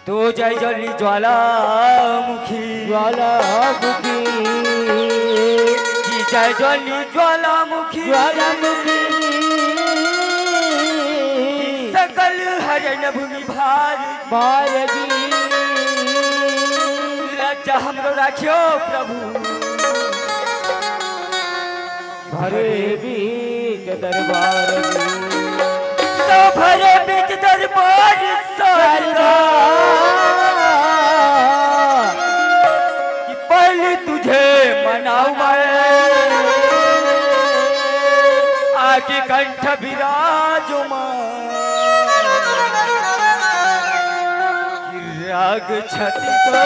तो जय जली ज्वालामुखी ज्वालामुखी की जय जली ज्वालामुखी ज्वालामुखी सकल हरण भूमि भारगी लज्जा हमरो राखियो प्रभु भरे बीच दरबार तो भरे बीच दरबार कि पहले तुझे मनाऊ मैं आगे कंठ विराजमान राग छति को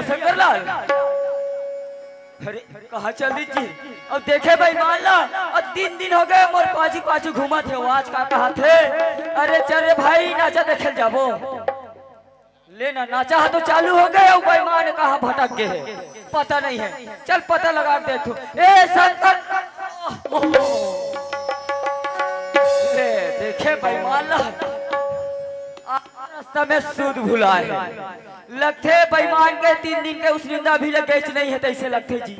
शंकरलाल। अरे कहाँ चल दी जी? अब देखे भाई मान ला अब 3 दिन हो गए मोर पाछू पाछू घूमा थे आज का कहा थे। अरे चल रे भाई नाचा देखे जाबो लेना नाचा तो चालू हो गए अब भाई मान कहाँ भटक गए है पता नहीं है। चल पता लगा देखो ए शंकर ले देखे भाई मान ला रास्ता में सूद भुलाए लगते बेईमान के 3 दिन के उस निंदा भी लगे नहीं है तैसे लगते जी।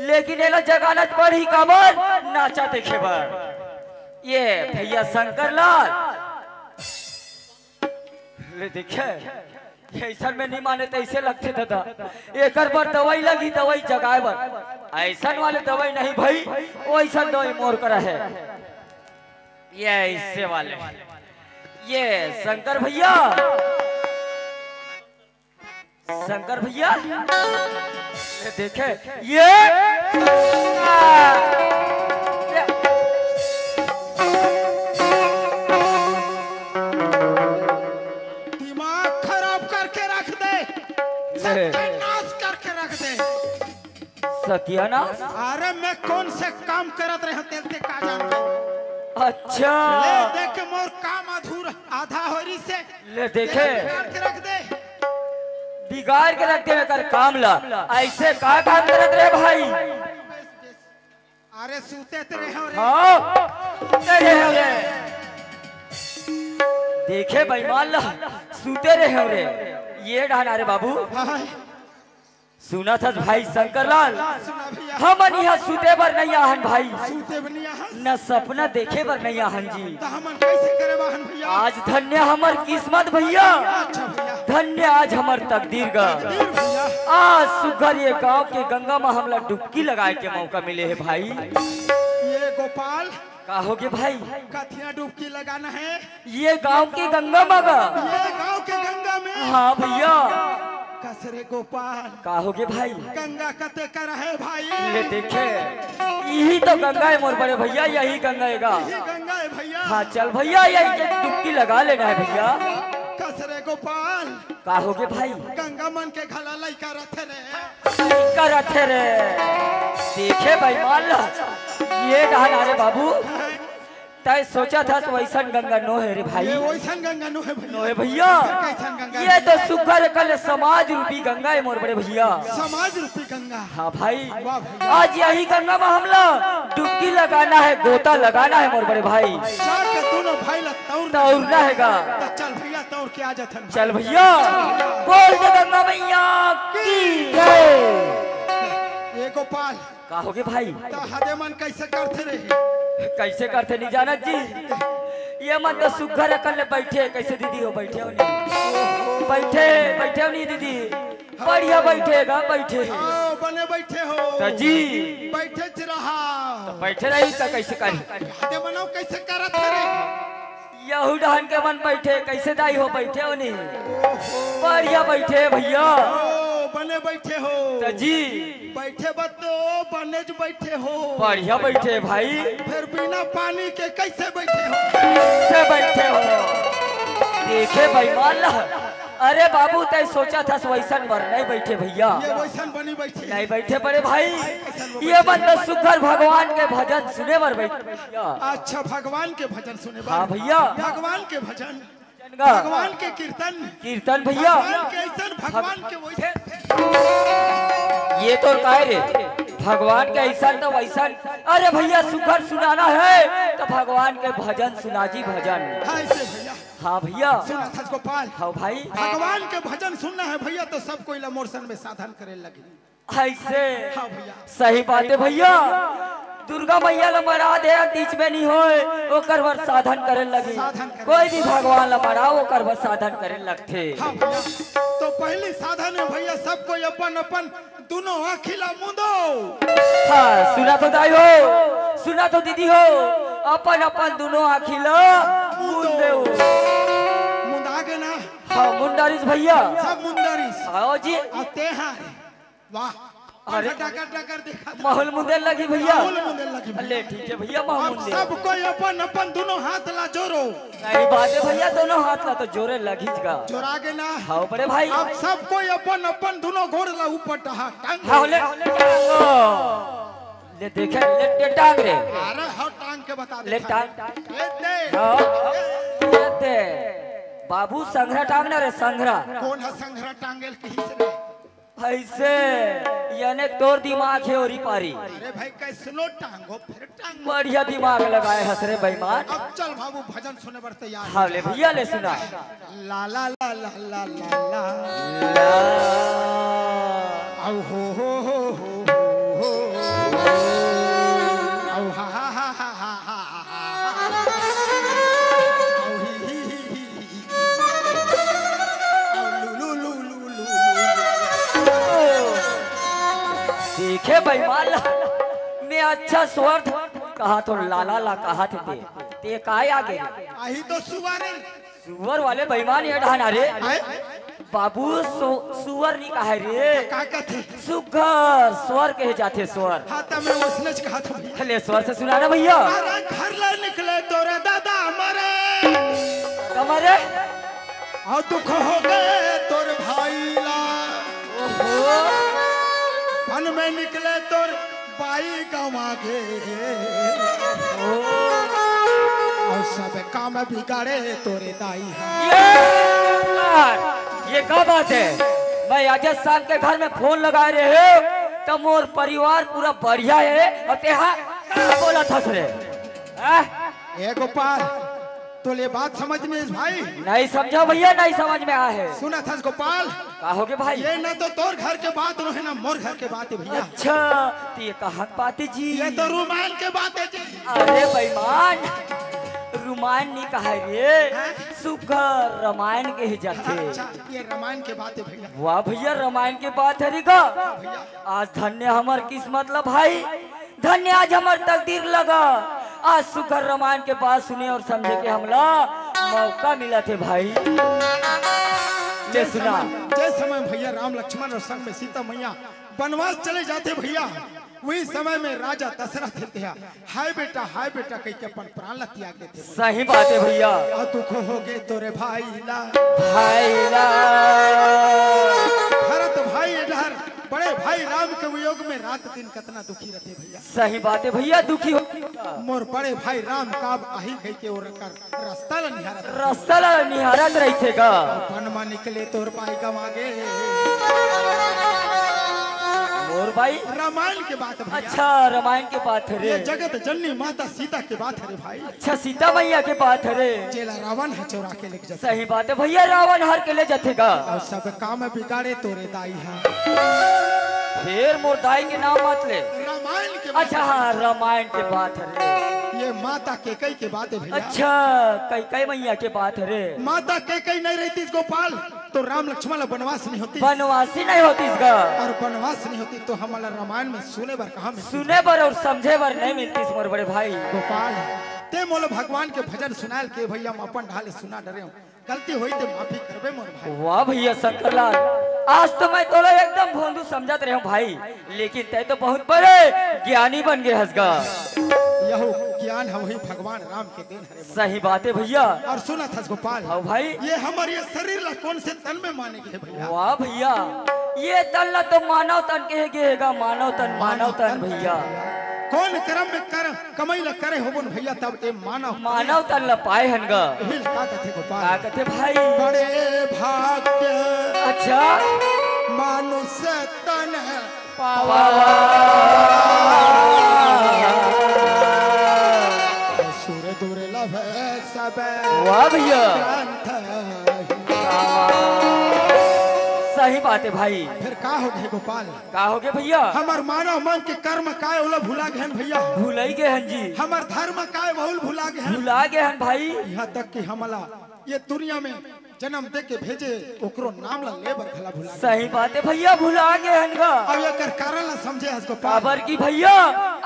लेकिन एला जगानत पर ही कमर नाचा देखे बार ये भैया शंकरलाल ले देखे ऐसा में नहीं माने तैसे लगते दादा एक बार दवाई लगी दवाई जगाए बर ऐसा वाले दवाई नहीं भाई वैसा दवाई मोर करा है ये इससे वाले ये शंकर भैया देखे ये दिमाग खराब करके रख दे सत्यानाश करके रख दे सत्यानाश। अरे मैं कौन से काम करत रहे तेरे का जान अच्छा ले देख मोर काम अधूरा आधा होरी से ले देखे करके रख दे बिगाड़ के रखते में कर काम ला ऐसे का काम करत रहे भाई। अरे सूते तेरे हो रे हाँ तेरे हो रे देखे बेईमान ला सूते रहे हो रे ये डाना रे बाबू सुना था भाई शंकरलाल हम यहाँ सूते बर नहीं आहन भाई सूते बनिया न सपना देखे बर नहीं आहन जी। तो हमन कैसे करे बहन भैया आज धन्य हमर किस्मत भैया अच्छा भैया धन्य आज हमर तकदीर गा भैया आज सुगर ये गांव के गंगा में हमला डुबकी लगाए के मौका मिले है भाई। ये गोपाल का होगे भाई कथिया डुबकी लगाना है ये गांव की गंगा मगा ये गांव के गंगा में हाँ भैया कसरे गोपाल का होगे भाई गंगा कते कर है भाई ले देखे यही तो गंगा है मोर बड़े भैया यही गंगा है ये गंगा है भैया हाँ चल भैया यही के डुबकी लगा लेना है भैया। कसरे गोपाल का होगे भाई गंगा मन के घला लइका रथे रे करते रे देखे भाई मान ला ये डाना रे बाबू तय सोचा था तो वैसा गंगा नो है रे भाई ये वैसन गंगा नो है नो भैया है भैया कैसन गंगा ये तो सुगर कल समाज रूपी गंगा है मोर बड़े भैया। समाज रूपी गंगा हाँ भाई वाह भैया आज यही गंगा में हमला डुबकी लगाना है गोता लगाना है मोर बड़े भाई जाके दोनों भाई ला तौरना हैगा तो चल भैया तौर के आ जाथन चल भैया बोल दे गंगा मैया की जय। ये गोपाल का होगे भाई तो हदे मन कैसे करते रहे कैसे करते नहीं जाना जी ये मन तो सुगर अकल बैठे कैसे दीदी हो बैठे हो नहीं बैठे बैठे हो नहीं दीदी बढ़िया बैठेगा बैठे आओ बने बैठे हो तो जी बैठे च रहा तो बैठे रही तो कैसे करी हदे मनाओ कैसे करत रे यहू डहन के मन बैठे कैसे दाई हो बैठे हो नहीं बढ़िया बैठे भैया ओ बने बैठे हो तो जी बैठे बतो बने ज बैठे हो बढ़िया बैठे भाई फिर बिना पानी के कैसे बैठे हो कैसे बैठे हो देखे भाई मान ला अरे बाबू तय सोचा था वैसन पर नहीं बैठे भैया, ये वैसन बनी बैठी नहीं बैठे बड़े भाई। ये मतलब सुखर भगवान के भजन सुने पर बैठे भैया। अच्छा भगवान के भजन सुने बा। हाँ भैया, भगवान के भजन, भगवान के कीर्तन, कीर्तन भैया। भगवान के ऐसन, भगवान के वैसे। ये तो कह रे भगवान के ऐसा तो वैसा। अरे भैया सुखर सुनाना है तो भगवान के भजन सुना जी भजन। हाँ ऐसे भैया। हाँ भैया सुना था गोपाल। हाँ भाई, भगवान के भजन सुनना है भैया तो सब कोई मोर्शन में साधन करे लगे। ऐसे हाँ भैया सही बात है भैया। दुर्गा मैया ला मरा दे बीच में नहीं होए ओकर बर साधन करे लगी। कोई भी भगवान ला मरा ओकर बर साधन करे लगथे। हाँ भैया तो पहली साधन है भैया सबको अपन अपन दोनों आँखिला मुंदो। हाँ सुना तो दाई हो, सुना तो दीदी हो, अपन अपन दोनों आँखिला मुंदे हो। मुंदा के ना। हाँ मुंडारिस भैया, सब मुंदारिस। आओ जी। आते हैं वाह। अरे टकर टकर देखा माहौल मुंदे लगी भैया। माहौल मुंदे लगी भैया। ले ठीक है भैया माहौल अब मुंदे। सब कोई अपन अपन दोनों हाथ ला जोरो। सही बात है भैया, दोनों हाथ ला तो जोरे लगी का। जोरा के ना। हाँ बड़े भाई। अब सब कोई अपन अपन दोनों गोड़ ला ऊपर टहा टांग। हाँ ले ले देखे ले टांग रे। अरे हाँ टांग के बता दे। ले टांग ये दे। हाँ ये दे बाबू संघरा टांग ना रे संघरा। कौन है संघरा टांगेल कहीं से? ऐसे यानी तोर दिमाग है और पारी। अरे भाई कैसनो टांगो फिर टांगो। बढ़िया दिमाग लगाए हसरे बेईमान। अब चल बाबू भजन सुने बर तैयार। हाँ ले भैया ले सुना। ला ला ला ला ला ला ला आओ हो आओ हा हा हा हा हा हा आओ ही आओ लू लू लू लू लू। देखे बेईमान मैं अच्छा स्वर कहा तो लाला ला कहा थे ते काय आगे आही तो सुवारे सुअर वाले बेईमान ये ढाना रे। बाबू सुअर नहीं कहा रे, का कहते सुगर स्वर कहे जाते स्वर। हाँ तब मैं उसने कहा था भैया। ले स्वर से सुनाना भैया। अरे घर ला निकले तोरे दादा हमारे कमरे और दुख हो गए तोर भाई ला। ओहो वन में निकले तोर बाई गवा गे और सब काम बिगाड़े तोरे दाई ये क्या बात है? मैं राजस्थान के घर में फोन लगा रहे हो तो मोर परिवार पूरा बढ़िया है और तेहा बोला था रे। ए गोपाल तो ये बात समझ में इस भाई नहीं समझा भैया, नहीं समझ में आया है। सुना था गोपाल कहोगे भाई? ये ना तो तोर घर के बात है ना मोर घर के बात है भैया। अच्छा तो ये कहाँ बात है जी? ये तो रुमाल के बात है जी। अरे बेईमान रुमायण नहीं कहा रे, सुगर रामायण के ही जाते। अच्छा ये रामायण के बात है भैया। वाह भैया रामायण के बात है रिका। आज धन्य हमार किस्मत ला भाई, धन्य आज हमार तकदीर लगा। आज सुगर रामायण के बात सुने और समझे के हमला मौका मिला थे भाई। ले सुना। जय समय भैया राम लक्ष्मण और संग में सीता मैया वनवास चले जाते भैया, वही समय में राजा दशरथ थे हाय बेटा कह के अपन प्राण ला त्याग देते। सही बात है भैया। और दुख हो गए तोरे भाई ला। भरत भाई इधर बड़े भाई राम के वियोग में रात दिन कितना दुखी रहते भैया। सही बात है भैया, दुखी हो मोर बड़े भाई राम काब आही गई के और रास्ता ला निहारत रास्ता ला निहारत रही थे का। वन में निकले तोर भाई गवागे और भाई रामायण के बात भैया। अच्छा रामायण के बात है ये रे। जगत जननी माता सीता के बात है रे भाई। अच्छा सीता मैया के बात है रे। चेला रावण है चोरा के लेके जाते। सही बात है भैया, रावण हर के ले जातेगा। और सब काम बिगाड़े तोरे दाई है। फिर मोर दाई के नाम मत ले। रामायण के बात अच्छा हाँ रामायण के बात है रे। ये माता केकई के बात है भैया। अच्छा कई मैया के बात है रे। माता केकई नहीं रहती गोपाल तो राम लक्ष्मण वनवास नहीं होती वनवासी नहीं होती इसका। और वनवास नहीं होती तो हमारा रामायण में सुने बर कहाँ मिलती सुने बर और समझे बर नहीं मिलती इस मोर बड़े भाई। गोपाल ते मोल भगवान के भजन सुनाल के भैया हम अपन ढाले सुना डरे हूँ, गलती हुई तो माफी करबे मोर भाई। वाह भैया शंकरलाल, आज तो मैं तोला एकदम भोंदू समझत रहे हूँ भाई, लेकिन तय तो बहुत बड़े ज्ञानी बन गए हंसगा। यह ज्ञान है वही भगवान राम के देन हरे मन। सही बात है भैया। और सुना था गोपाल, हाँ भाई, ये हमारे ये शरीर ला कौन से तन में माने गए भैया? वाह भैया, ये तन ला तो मानव तन कहेगा, मानव तन भैया। कौन कर्म में कर कमाई ला करे हो बन भैया, तब ये मानव तन ला पाए हनगा। हिल का कथे गोपाल, का कथे भाई? बड़े भाग्य अच्छा मानुष तन पावा, सुर दुर्लभ सब वाह भैया। ग्रंथ। सही बात है भाई। फिर का हो गए गोपाल? का हो गए भैया? हमार मानव मन के कर्म काय ओला भुला गए भैया। भुलाई गए हन जी। हमार धर्म काय बहुल भुला गए, भुला गए हन भाई। यहाँ तक कि हमला ये दुनिया में जन्म दे के भेजे ओकरो नाम ला लेबर भला भुला गए। सही बात है भैया, भुला गए हनगा। अब ये कर कारण ला समझे हस गोपाल। काबर की भैया,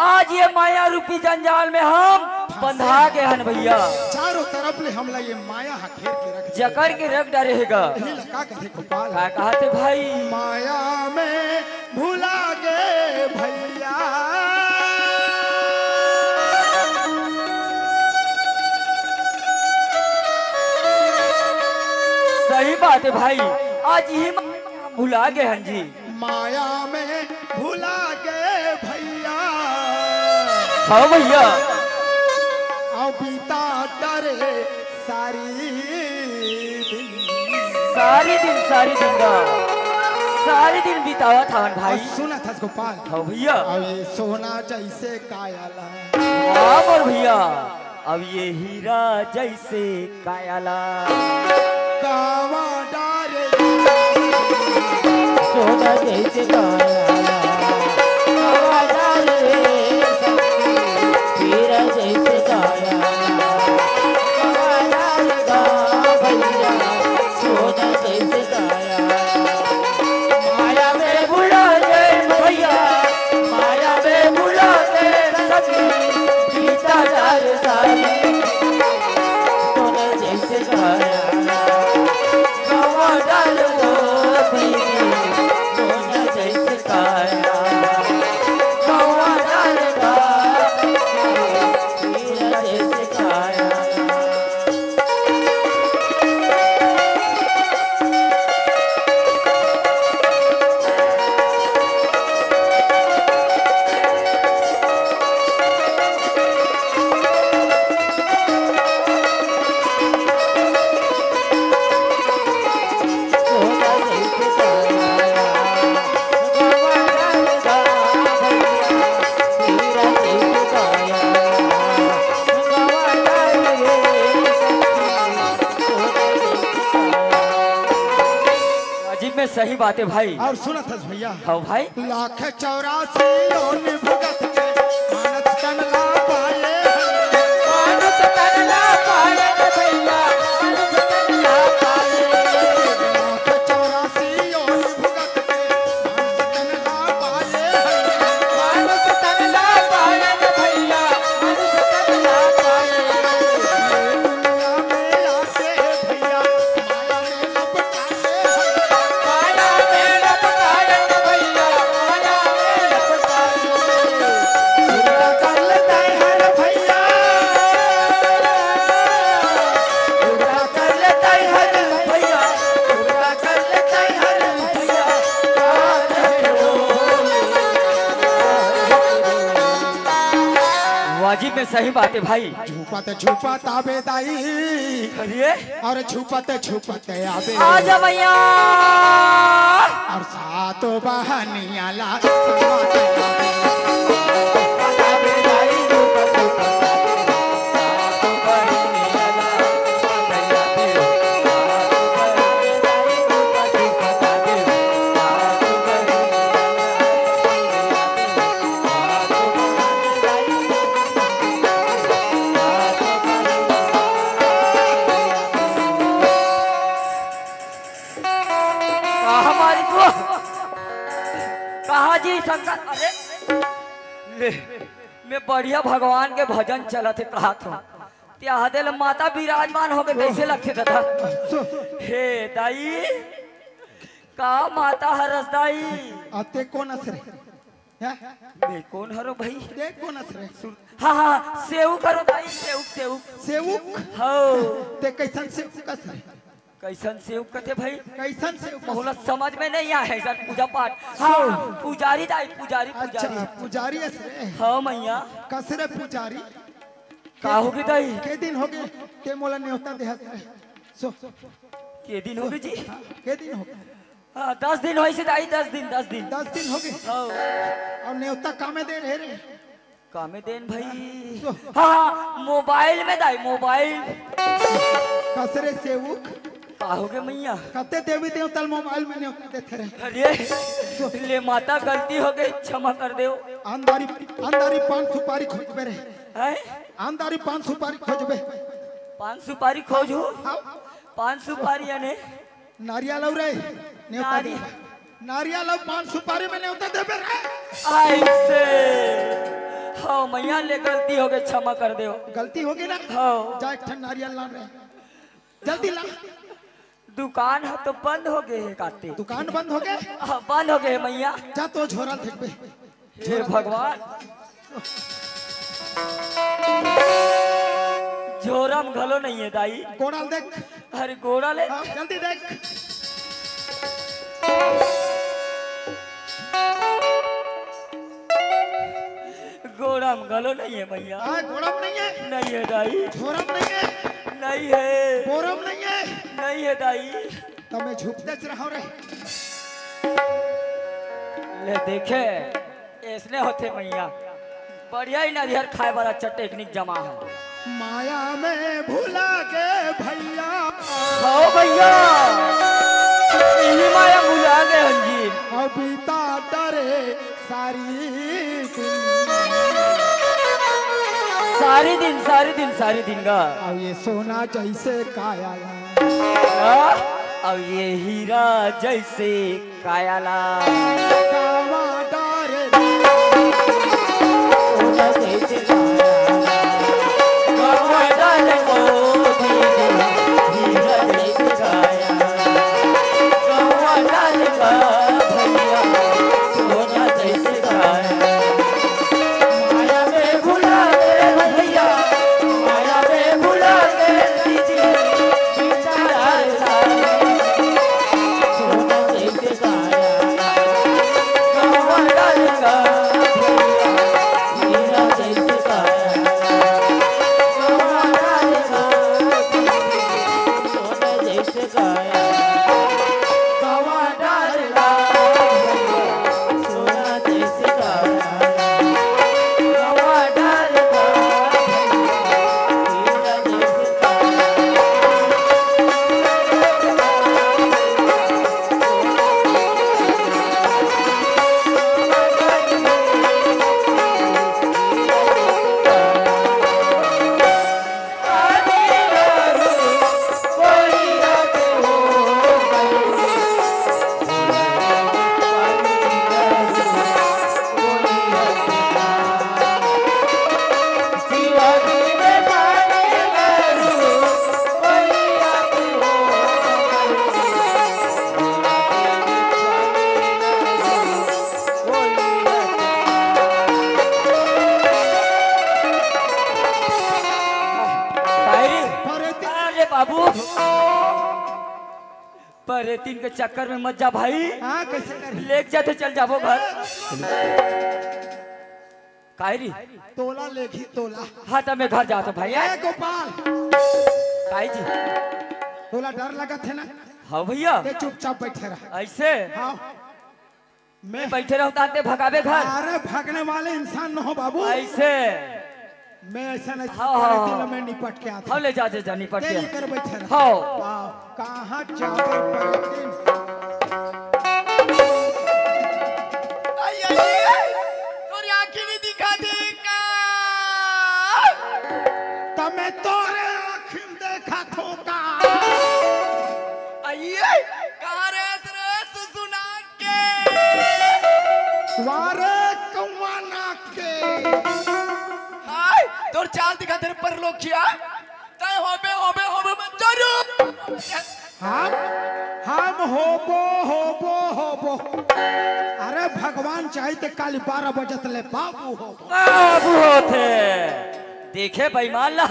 आज ये माया रूपी जंजाल में हम बंधा गए हन भैया। चारों तरफ ले हमला ये माया घेर के रख जकड़ के रख डालेगा। यही लगा कथे गोपाल, का कहते भाई? माया में भुला गए भैया। सही बात है भाई, आज ही भुला गए हन जी। माया में भुला गए भैया। हाँ भैया। आओ बीता डरे सारी दिन बितावा था भाई। सुना था गोपाल। हाँ भैया। अब ये सोना जैसे कायाला, हाँ मोर भैया, अब ये हीरा जैसे कायाला। कावा डारे सोना जैसे कायाला, कावा डाले हीरा जैसे कायाला, कावा डालेगा भैया सोना जैसे कायाला। माया में भुला गए भैया, माया में भुला गए सखी, बीता जाए सारी सोना जैसे कायाला, कावा डालो भैया सोना जैसे कायाला, कावा डालेगा हीरा जैसे कायाला। अजीब में सही बात है भाई। और सुना था भैया। हाँ भाई। 184 योन भुगत के मानस तन ला पाए, मानुष तन ला पाए भैया, मानुष तन ला पाए। 184 योन भुगत के मानस तन ला पाए, मानुष तन ला पाए भैया, मानुष तन ला पाए। दुनिया में आके भैया माया में लपटाए, माया में लपटाए भैया, माया में लपटाए। पूरा कर लेता हर भैया, पूरा कर लेता हर भैया, पूरा कर लेता हर भैया। वाजिब में सही बात है भाई। छुपत आबेदाई अरे और छुपत आबे, आजा भैया। और सातो बहनिया ला हमारी तो कहा जी शंकर। अरे ले, मैं बढ़िया भगवान के भजन चला थे कहा था त्या दिल माता विराजमान हो गए कैसे लगते था। हे दाई का माता हरस दाई। आते कौन असरे हैं? मैं कौन हरो भाई? देख कौन असरे हाँ हाँ सेव करो भाई सेव सेव सेवक हो ते कैसन सेवक असरे कैसन सेव कथे भाई कैसन सेवक बहुला समझ में नहीं आए सर पूजा पाठ हाँ पुजारी दाई पुजारी अच्छा पुजारी पुजारी असरे हाँ मैया कसरे पुजारी का होगी दाई के दिन हो गए के मोला न्योता दे हसरे सो के दिन होगी जी के दिन हो गए हाँ 10 दिन होई से दाई 10 दिन 10 दिन 10 दिन हो गए हाँ और न्योता कामे दे रहे रे कामे देन भाई हाँ हाँ मोबाइल में दाई मोबाइल कसरे सेवक का हो गए मैया कते देवी देवता मोबाइल में न्योता देते रहे अरे ले माता गलती हो गई क्षमा कर दो अंधारी अंधारी पान सुपारी खोजबे रे हैं अंधारी पान सुपारी खोजबे पान सुपारी खोजो हाँ पान सुपारी यानी नारियल और रे न्योता दे नारियल और पान सुपारी में न्योता देबे रे ऐसे हाँ मैया ले गलती हो गई क्षमा कर दो गलती होगी ना हाँ जा एक ठन नारियल ला रे जल्दी ला दुकान है तो बंद हो गए है काते दुकान बंद हो गए हाँ बंद हो गए मैया जा तो झोरा देखबे हे भगवान झोरम घलो नहीं है दाई कोड़ाल देख अरे गोड़ा ले हाँ, जल्दी देख गोड़म घलो नहीं है मैया हाँ कोड़म नहीं है नहीं है दाई झोरम नहीं है नहीं है बोरम नहीं है नहीं है दाई तो मैं झुकते रहो रे ले देखे ऐसने होते मैया बढ़िया ही नारियल खाए वाला टेक्निक जमा है माया में भूला के भैया हाँ भैया यही माया भुला गए हंजी अबिता डरे सारी दिन का अब ये सोना जैसे काया अब ये हीरा जैसे कायाला कावा डरे सोना जैसे कावा डाले मोती हीरा जैसे काया कावा डाले का भैया सोना जैसे काया माया में भुला गए भैया माया में भुला गए दीदी बेचारा सोना जैसे काया कावा डाले का हीरा जैसे काया कावा डाले का सोना जैसे काया कावा डाले का सोना जैसे काया कावा डाले का हीरा जैसे काया अरे बाबू पर तीन के चक्कर में मत जा भाई हाँ कैसे करे लेक जाते चल जाबो घर कायरी तोला लेखी तोला हाँ तब मैं घर जाता भाई ए गोपाल काई जी तोला डर लगा थे ना हाँ भैया ते चुपचाप बैठे रहा ऐसे हाँ मैं बैठे रहो ताते भगावे घर अरे भागने वाले इंसान न हो बाबू ऐसे मैं ऐसा नहीं हाँ, हाँ, दिल हाँ। में निपट के आता हम ले जाते जानी ते पड़ते लेकर बैठे रहा हाँ वाह, कहाँ जाकर पड़े तोरी आंखें नहीं दिखाती का तमें तोरे आँखिन देखा थोका आइए कहाँ रहे तेरे सुसुना के वारे कौवा नाक के हाय तोर चाल दिखा तेरे पर लोग किया तय होबे जरूर हम होबो अरे भगवान चाहे तो काली 12 बजे ले बाबू हो। बाबू होते देखे बेईमान ला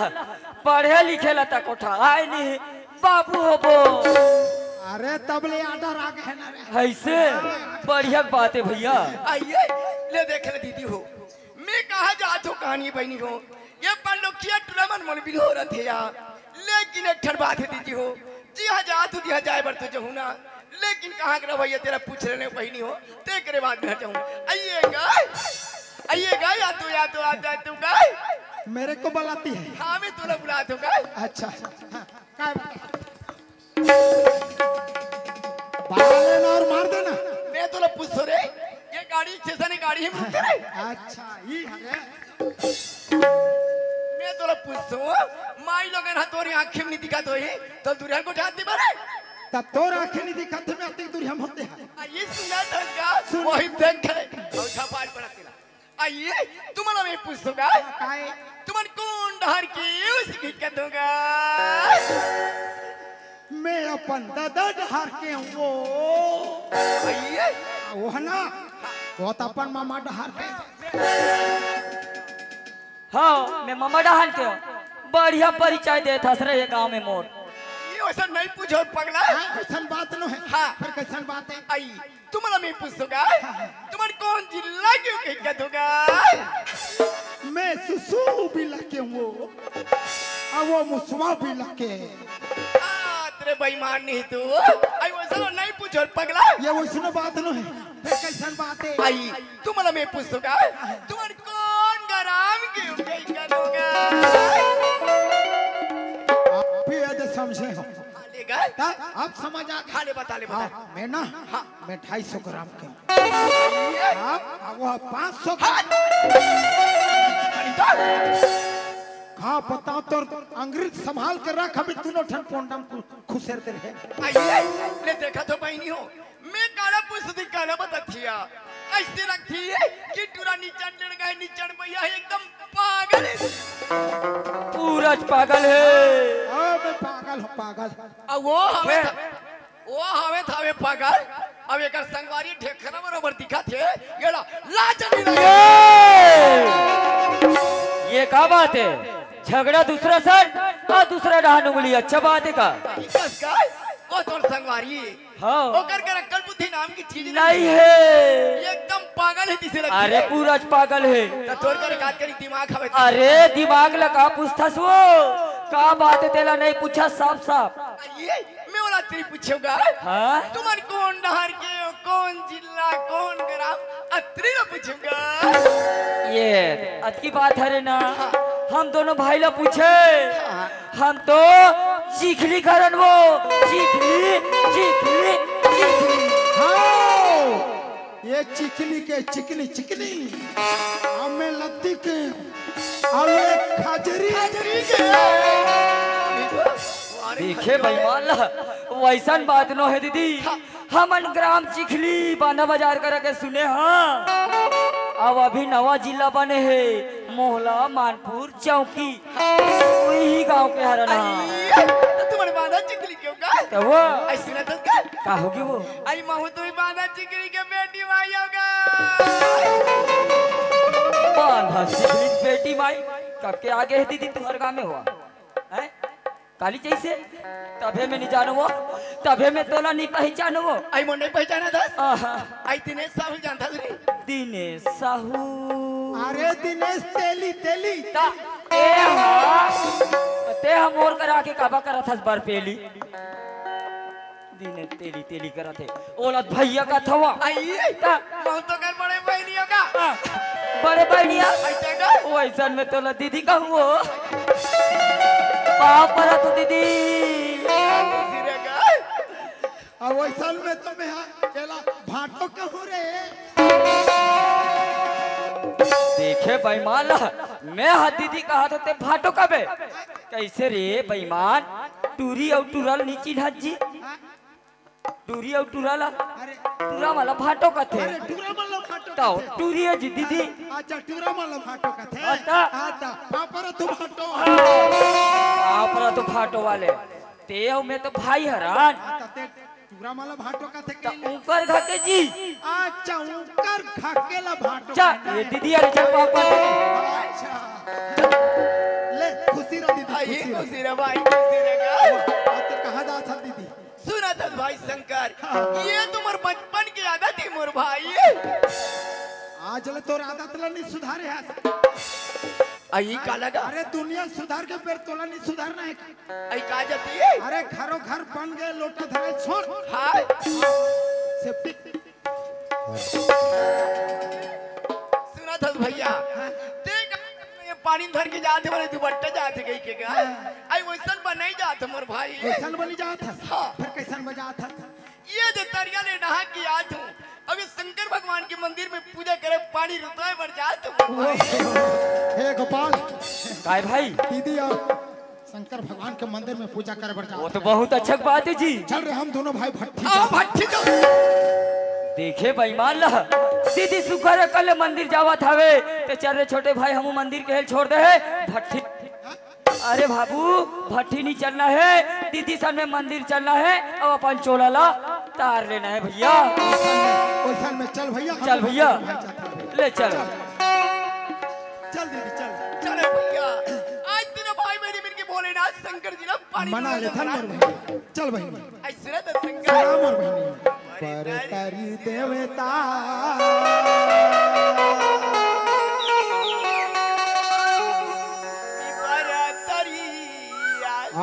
पढ़े लिखे ला तक उठा आए नहीं बाबू हो बो। अरे तबले आडर आ गए ना रे। ऐसे बढ़िया बात है भैया। आइए ले देख ले दीदी हो, मैं कहा जात हो कहानी बहनी हो, ये पंडोकिया टूर्नामेंट मन भी हो रहा थे यार, लेकिन एक ठर बात है दीदी हो, जी हाँ जात हो दिया जाए बर तो जो हूँ ना, लेकिन कहाँ कर भैया तेरा पूछ रहे बहनी हो, ते करे बाद में हटाऊँ। आइएगा या तो आ जाए तू गाय मेरे को बुलाती है। हाँ मैं तुला बुला दूँ गाय। अच्छा हाँ, बाल लेना और मार देना। मैं तुला पूछ रे, ये गाड़ी स्टेशन गाड़ी है मुझे रे। अच्छा ये है मैं तुला पूछूं माई लोगन हतोरी आंखें नहीं दिखा तो ये तो दुनिया को जाती बारे तब तो आंखें नहीं दिखाते में अति दूर हम होते हैं। आइए सुना था वही देख करे और छपाल पड़ती ना। आइए तुम्हारा मैं पूछूंगा तुमन कौन डहर की उसकी कदूंगा। मैं अपन दादा डहार के वो आइए वो है ना वो तो अपन मामा डहार के। हाँ मैं मामा डहान के हूँ। बढ़िया परिचय दे था सर ये गांव में मोर। ये वैसा नहीं पूछो पगला। कैसन बात न है। हाँ फिर कैसन बात है। आई तुम्हारा मैं पूछूंगा तुम्हारे कौन जिला क्यों की कदूंगा। मैं सुसु भी लगे वो और वो मुसवा भी लगे। तेरे बेईमान नहीं तू आई वैसा नहीं पूछो पगला। ये वैसन बात न है। फिर कैसन बात है। आई तुम्हारा मैं पूछूंगा तुम्हारे कौन गराम क्यों की कदूंगा। आप भी ऐसे समझे हो। आप समझ आ गए। खाले बता ले बता। हाँ, मैं ना हाँ। मैं 250 ग्राम के ये आप वो 500 हाँ पता तो अंग्रेज संभाल कर रख अभी तीनों ठन पोंडम खुशेर दे रहे। आइए ले देखा तो बहनी हो मैं काला पुष्टि काला बताथिया ऐसे रखती है कि टूरा नीचन डर गए नीचन भैया एकदम पागल है। पूरा पागल है। मैं पागल हूँ पागल। अब वो हमें थावे पागल अब एक संगवारी ठेकरा बराबर दिखा थे ये लाज नहीं लगे। ये क्या बात है झगड़ा दूसरा सर और दूसरा डहान उंगली अच्छा बात है का। वो तो संगवारी हाँ ओकर के अक्ल बुद्धि नाम की चीज नहीं है। एकदम पागल है जिसे लगती अरे है। पूरा पागल है। तो तोड़ कर काट कर दिमाग हवे। अरे दिमाग लगा पूछता सो का बात है तेला नहीं पूछा साफ साफ। ये मैं वाला तेरी पूछूंगा हाँ तुम्हारे कौन डहर के हो कौन जिला कौन ग्राम अत्री ना पूछूंगा। ये अतकी बात है रे ना हम दोनों भाई ला पूछे हम तो चिखली करन वो चिखली चिखली चिखली। हाँ ये चिकनी के चिकनी चिकनी हमें लत्ती के और एक खाजरी देखे बेईमान ला वैसन बात नो है दीदी। हमन ग्राम चिखली बांधा बाजार कर के सुने हाँ अब अभी नवा जिला बने है मोहला मानपुर चौकी वही गांव के हरना। तुम्हारे बांधा चिकली क्यों का तो वो ऐसी ना तो का होगी वो आई महू तुम्हें बांधा चिकली के बेटी भाई होगा। बांधा चिखली बेटी माई कब के आगे है दीदी तुम्हारे गांव में हुआ है काली जैसे तभे में नहीं जानो वो तभे में तोला नहीं पहचानो वो। आई मन नहीं पहचाना था आहा आई दिनेश साहू जानता रे दिनेश साहू। अरे दिनेश तेली तेली ते हम और करा के काबा करा था बार पेली दिने तेली तेली करा थे ओलत भैया का थवा आई बहुत तो कर बड़े बहनी होगा बड़े बहनिया ऐसा का वैसा में तोला दीदी का हुआ पाप पर तो दीदी सिरे का और वैसा में तो मैं केला भाटो के हो रे। देखे बेईमान मैं हा दीदी कहा तो ते भाटो कबे कैसे रे बेईमान टूरी और टूरल नीची ढाजी टूरी और टूरला टूरा वाला भाटो का थे। अरे टूरा वाला भाटो तो टूरी है जी दीदी। अच्छा टूरा वाला भाटो का थे। अच्छा आता पापर तो भाटो आपरा तो भाटो वाले ते मैं तो भाई हरान पूरा माला भाटो का थे तो ऊपर घके जी अच्छा ऊकर खाकेला भाटो चा ये दीदी अरे चल पापा अच्छा ले खुशी रह दीदी आई खुशी रह खुशी रे भाई खुशी रे का अब तो कहाँ जा था दीदी सुना था भाई शंकर ये तुम्हार बचपन की आदत थी मोर भाई आज ले तोर आदत ला नहीं सुधारे है आई का लगा अरे दुनिया सुधार के पेड़ तोला नहीं सुधारना है आई का जाती है अरे घरों घर बन गए लोटा धराए छोड़ हाय सेफ्टी सुना था भैया देख ये पानी धर के जाते वाले दुपट्टा जाते गई के का आई वैसन बनाई जात मोर भाई कैसन बनी जात है हाँ। फिर कैसन बजा था ये जो तरिया ले नहा के याद हूँ अभी शंकर भगवान के मंदिर में पूजा करे पानी रुतवाए बढ़ जात हूँ हे गोपाल काय भाई दीदी और शंकर भगवान के मंदिर में पूजा करे बढ़ वो जा तो बहुत अच्छा बात है जी चल रहे हम दोनों भाई भट्टी आओ भट्टी जो देखे भाई मान ला दीदी सुखर कल मंदिर जावत हवे ते चल रे छोटे भाई हम मंदिर के हेल छोड़ दे है भट्टी अरे बाबू भट्टी नहीं चलना है दीदी सन में मंदिर चलना है और अपन चोला ला तार लेना है भैया ओइसन में चल भैया चल भैया ले चल चल दीदी चल चले भैया आज तेरा भाई मेरी मिल के भोलेनाथ शंकर जी ना पानी मना ले रुतवाए थन मोर भाई चल बहन आई सुना था शंकर सलाम मोर बहनी पर करी देवता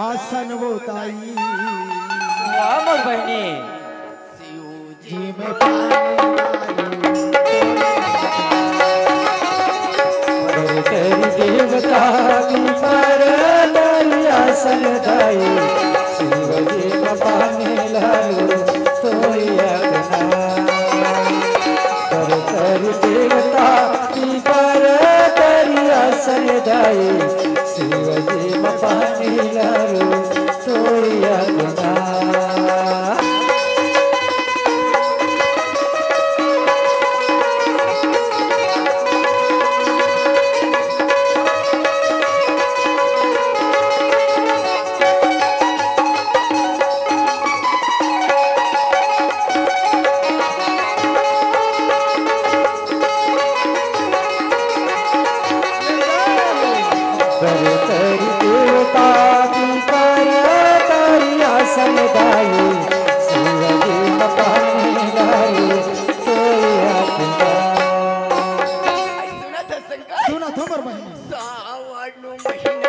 आसन बोताई वाह मोर बहनी जी में पानी तेरी देवता की पर आसन दाई शिव जी का पानी लालू सोया तेरी देवता की पर आसन दाई शिव जी का पानी लालू सोया तेरी देवता की पर तारी आसन दाई शिव जी का पानी लालू सोया सुना था शंकर सुना तो मोर बहनी सावन महीना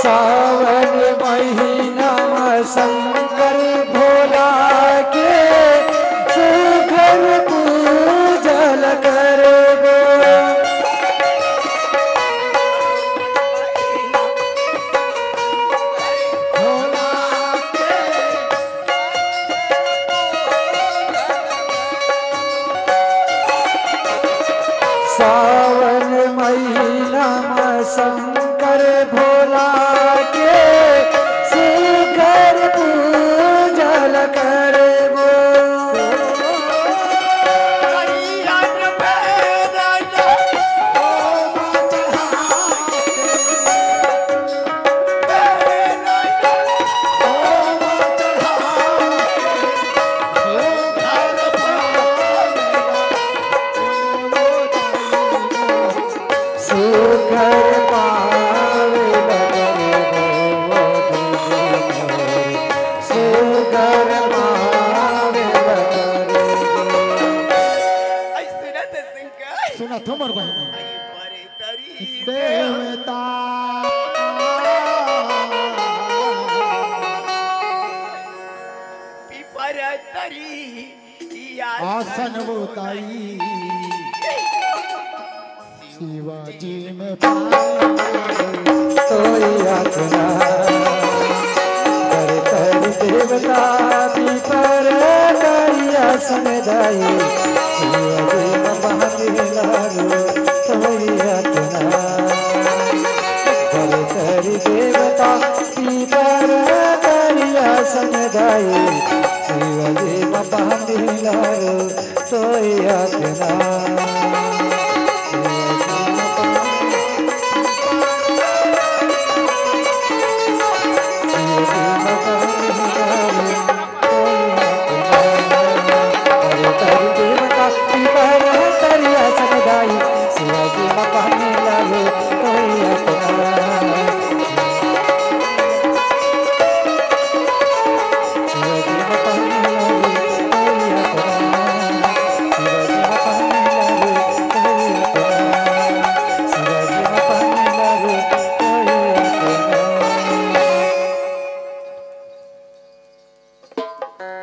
सावन महीना शंकर भोला के सुखर पूजल करबो भोला के सावन महीना शंकर भोला के सुखर पूजल करबो सुखर पावे लगरबो सुखर पावे लगरबो आई सुना था शंकर सुना तो मोर बहनी आई बड़े तरी देवता पिपर तरी आसन बोताई शिवाजी में पानी सोया अपना कर देवता पीपर करिया सनदाई शिवजी में पानी लालू सोया अपना कर देवता पीपर करिया सनदाई शिवजी में पानी लालू सोया अपना राम